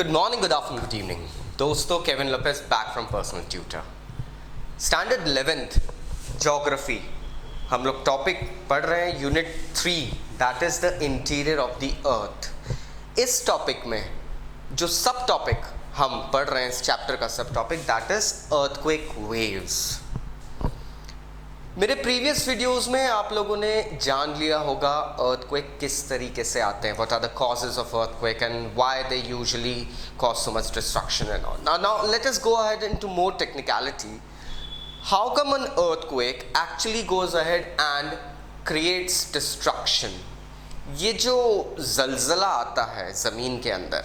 Good morning, good afternoon, good evening. दोस्तों, Kevin Lopes back from personal tutor. Standard 11th geography हम लोग topic पढ़ रहे हैं unit 3 that is the interior of the earth. इस topic में जो सब टॉपिक हम पढ़ रहे हैं इस चैप्टर का सब topic that is earthquake waves. मेरे प्रीवियस वीडियोस में आप लोगों ने जान लिया होगा अर्थक्वेक किस तरीके से आते हैं, what are the causes of earthquake and why they usually cause so much destruction and all. Now let us go ahead into more technicality. How come an earthquake actually goes ahead and creates destruction. ये जो जलजला आता है ज़मीन के अंदर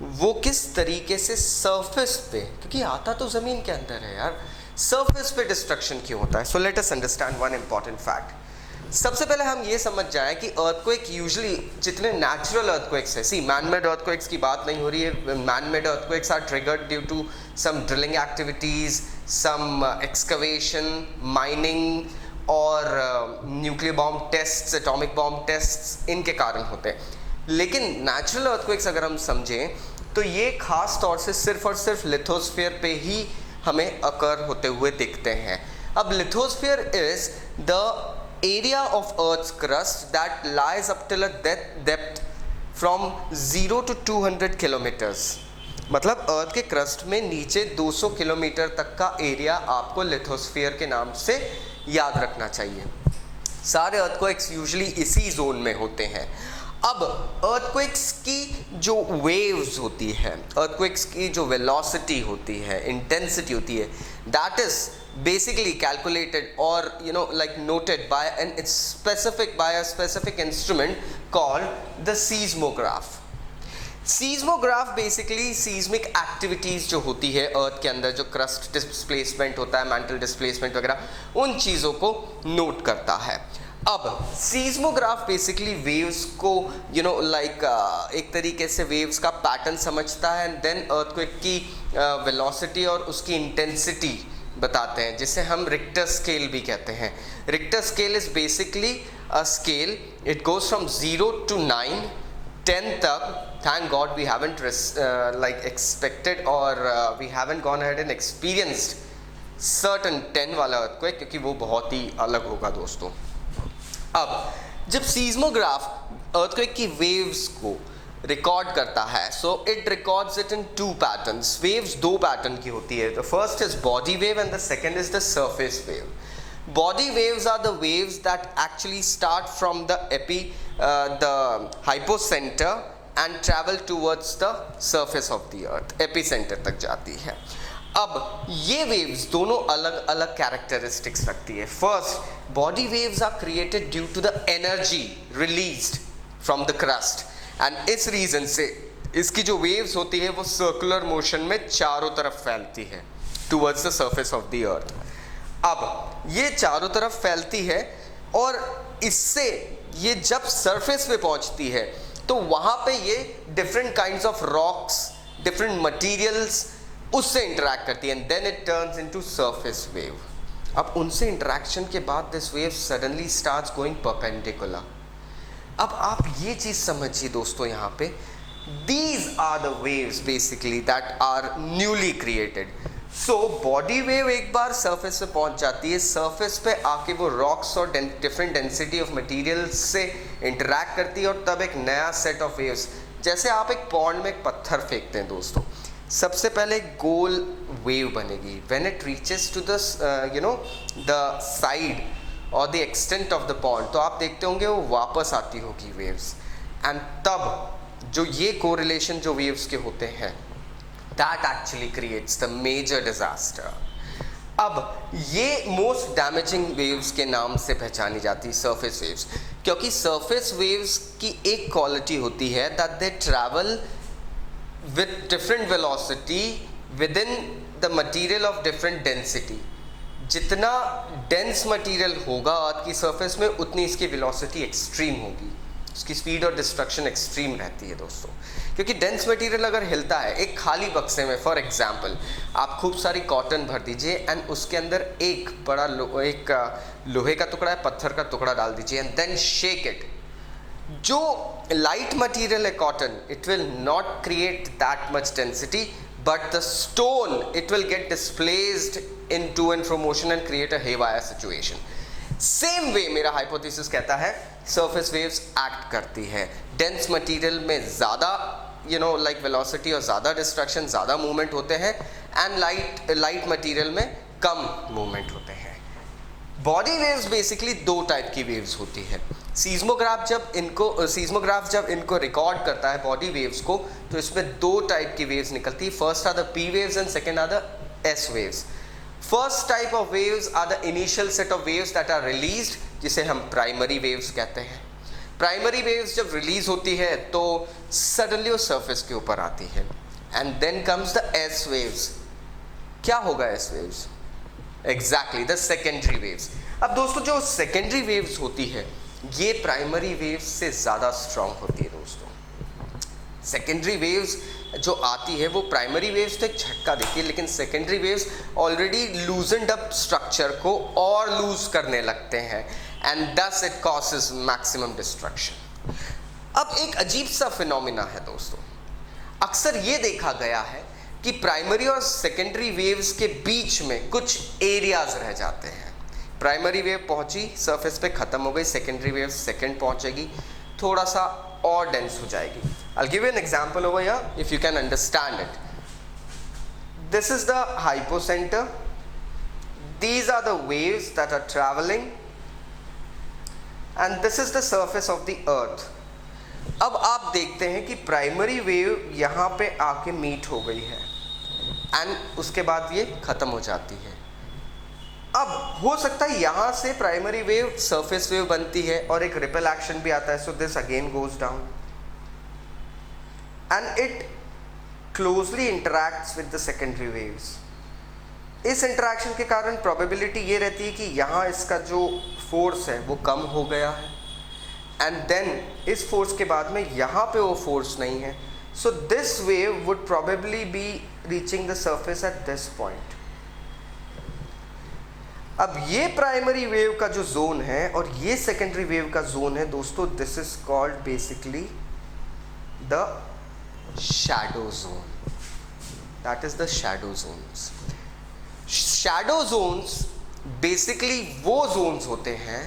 वो किस तरीके से सरफेस पे, क्योंकि आता तो ज़मीन के अंदर है यार, सरफेस पे डिस्ट्रक्शन क्यों होता है. So let us understand one important fact. सबसे पहले हम ये समझ जाएं कि अर्थक्वेक यूजुअली जितने नेचुरल अर्थक्वेक्स है, सी मैन मेड अर्थक्वेक्स की बात नहीं हो रही है. Man made earthquakes are triggered due to some drilling activities, some excavation, mining और nuclear bomb tests, atomic bomb tests, इनके कारण होते हैं. लेकिन नेचुरल अर्थक्वेक्स अगर हम समझें तो ये खास तौर से सिर्फ और सिर्फ लिथोस्फीयर पे ही हमें अकर होते हुए दिखते हैं. अब lithosphere is the area of earth's crust that lies up till a depth from 0 to 200 kilometres. मतलब अर्थ के क्रस्ट में नीचे 200 किलोमीटर तक का एरिया आपको लिथोस्फीयर के नाम से याद रखना चाहिए. सारे अर्थक्वेक्स यूजुअली इसी जोन में होते हैं. अब अर्थक्वेक्स की जो वेव्स होती है, अर्थक्वेक्स की जो वेलोसिटी होती है, इंटेंसिटी होती है, दैट इज बेसिकली कैलकुलेटेड और like noted by a specific instrument called the seismograph. Seismograph basically seismic activities जो होती है अर्थ के अंदर, जो क्रस्ट डिस्प्लेसमेंट होता है, मैंटल डिस्प्लेसमेंट वगैरह, उन चीज़ों को नोट करता है. अब सीज्मोग्राफ बेसिकली वेव्स को एक तरीके से वेव्स का पैटर्न समझता है एंड देन अर्थक्वेक की वेलोसिटी और उसकी इंटेंसिटी बताते हैं, जिसे हम रिक्टर स्केल भी कहते हैं. Richter scale is basically a scale, it goes from 0 to 9, 10 तक. Thank God we haven't expected और we haven't gone ahead and experienced certain 10 वाला अर्थक्वेक, क्योंकि वो बहुत ही अलग होगा दोस्तों. अब जब सीज्मोग्राफ अर्थक्वेक की वेव्स को रिकॉर्ड करता है, so it records it in 2 patterns. Waves 2 pattern की होती है. The first is body wave and the second is the surface wave. Body waves are the waves that actually start from the hypocenter and travel towards the surface of the earth. Epicenter तक जाती है. अब ये waves दोनों अलग अलग characteristics रखती है. First, body waves are created due to the energy released from the crust and इस रीजन से इसकी जो वेव्स होती है वो सर्कुलर मोशन में चारों तरफ फैलती है towards the surface of the अर्थ. अब ये चारों तरफ फैलती है और इससे ये जब सरफेस पे पहुंचती है तो वहाँ पे ये different kinds of rocks, different materials उससे इंटरैक्ट करती है and then it turns into surface wave. अब उनसे इंटरैक्शन के बाद this wave suddenly starts going perpendicular. अब आप ये चीज़ समझिए दोस्तों, यहाँ पे these are the waves basically that are newly created. So body wave एक बार सरफेस पे पहुंच जाती है, सरफेस पे आके वो रॉक्स और डिफरेंट डेंसिटी ऑफ मटेरियल्स से इंटरैक्ट करती है और तब एक नया सेट ऑफ वेव्स, जैसे आप एक पॉन्ड में एक पत्थर फेंकते हैं दोस्तों, सबसे पहले एक गोल वेव बनेगी. When it reaches to the the side और the extent of the pond, तो आप देखते होंगे वो वापस आती होगी वेव्स. एंड तब जो ये कोरिलेशन जो वेव्स के होते हैं, that actually creates the major disaster. अब ये मोस्ट डैमेजिंग वेव्स के नाम से पहचानी जाती है सरफेस वेव्स, क्योंकि सरफेस वेव्स की एक क्वालिटी होती है that they travel with different velocity with in the material of different density. जितना डेंस मटीरियल होगा अर्थ की सरफेस में उतनी इसकी वेलोसिटी एक्सट्रीम होगी, उसकी स्पीड और डिस्ट्रक्शन एक्सट्रीम रहती है दोस्तों. क्योंकि डेंस मटेरियल अगर हिलता है एक खाली बक्से में, फॉर एग्जांपल आप खूब सारी कॉटन भर दीजिए एंड उसके अंदर एक बड़ा लोहे का टुकड़ा है, पत्थर का टुकड़ा डाल दीजिए एंड देन शेक इट. जो light material like cotton, it will not create that much density, but the stone, it will get displaced in to and fro motion and create a haywire situation. Same way मेरा hypothesis कहता है surface waves act करती है. Dense material में ज़्यादा like velocity और ज़्यादा destruction, ज़्यादा मूवमेंट होते हैं, एंड लाइट मटेरियल में कम मूवमेंट होते हैं. बॉडी वेव्स बेसिकली दो टाइप की वेव्स होती है. सीस्मोग्राफ जब इनको रिकॉर्ड करता है बॉडी वेव्स को, तो इसमें दो टाइप की वेव्स निकलती है. First are the P waves and second are the S waves. First type of waves are the initial set of waves that are released, जिसे हम प्राइमरी वेव्स कहते हैं. प्राइमरी वेव्स जब रिलीज होती है तो सडनली वो सरफेस के ऊपर आती है. And then comes the S waves. क्या होगा S waves? Exactly the secondary waves. अब दोस्तों जो सेकेंडरी वेव्स होती है ये प्राइमरी वेव्स से ज़्यादा स्ट्रांग होती है. दोस्तों सेकेंडरी वेव्स जो आती है वो प्राइमरी वेव्स तो एक झटका देती है, लेकिन secondary waves already loosened up structure को और लूज करने लगते हैं, and thus it causes maximum destruction. अब एक अजीब सा फिनोमिना है दोस्तों. अक्सर ये देखा गया है कि प्राइमरी और सेकेंडरी वेव्स के बीच में कुछ एरियाज रह जाते हैं. प्राइमरी वेव पहुंची सरफेस पे ख़त्म हो गई, सेकेंडरी वेव सेकेंड पहुंचेगी, थोड़ा सा और डेंस हो जाएगी. I'll give you an example over here if you can understand it. This is the hypocenter. These are the waves that are traveling, and this is the surface of the earth. अब आप देखते हैं कि primary wave यहाँ पे आके meet हो गई है एंड उसके बाद ये ख़त्म हो जाती है. अब हो सकता है यहाँ से प्राइमरी वेव सरफेस वेव बनती है और एक रिपेल एक्शन भी आता है, so this again goes down and it closely interacts with the secondary waves. इस इंटरेक्शन के कारण प्रोबेबिलिटी ये रहती है कि यहाँ इसका जो फोर्स है वो कम हो गया है, एंड देन इस फोर्स के बाद में यहाँ पे वो फोर्स नहीं है, so this wave would probably be reaching the surface at this point. अब ये प्राइमरी वेव का जो जोन है और ये सेकेंडरी वेव का जोन है दोस्तों, this is called basically the shadow zone. That is the shadow zones. Shadow zones basically वो zones होते हैं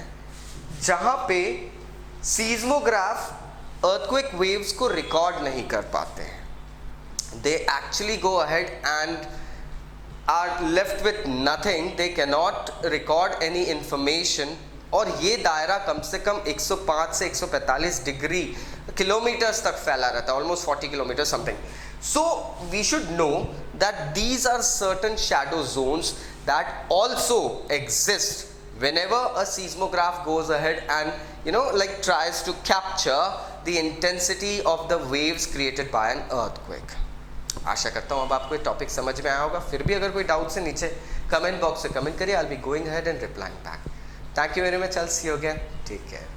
जहाँ पे सीज्मोग्राफ earthquake waves को रिकॉर्ड नहीं कर पाते हैं. They actually go ahead and are left with nothing. They cannot record any information. और ये दायरा कम से कम 105 से 145 डिग्री किलोमीटर्स तक फैला रहता है, almost 40 kilometre something. So we should know that these are certain shadow zones that also exist whenever a seismograph goes ahead and like tries to capture the intensity of the waves created by an earthquake. आशा करता हूँ अब आपको ये topic समझ में आया होगा. फिर भी अगर कोई डाउट है नीचे कमेंट बॉक्स से कमेंट करिए. I'll be going ahead and replying back. Thank you very much. I'll see you again. Take care.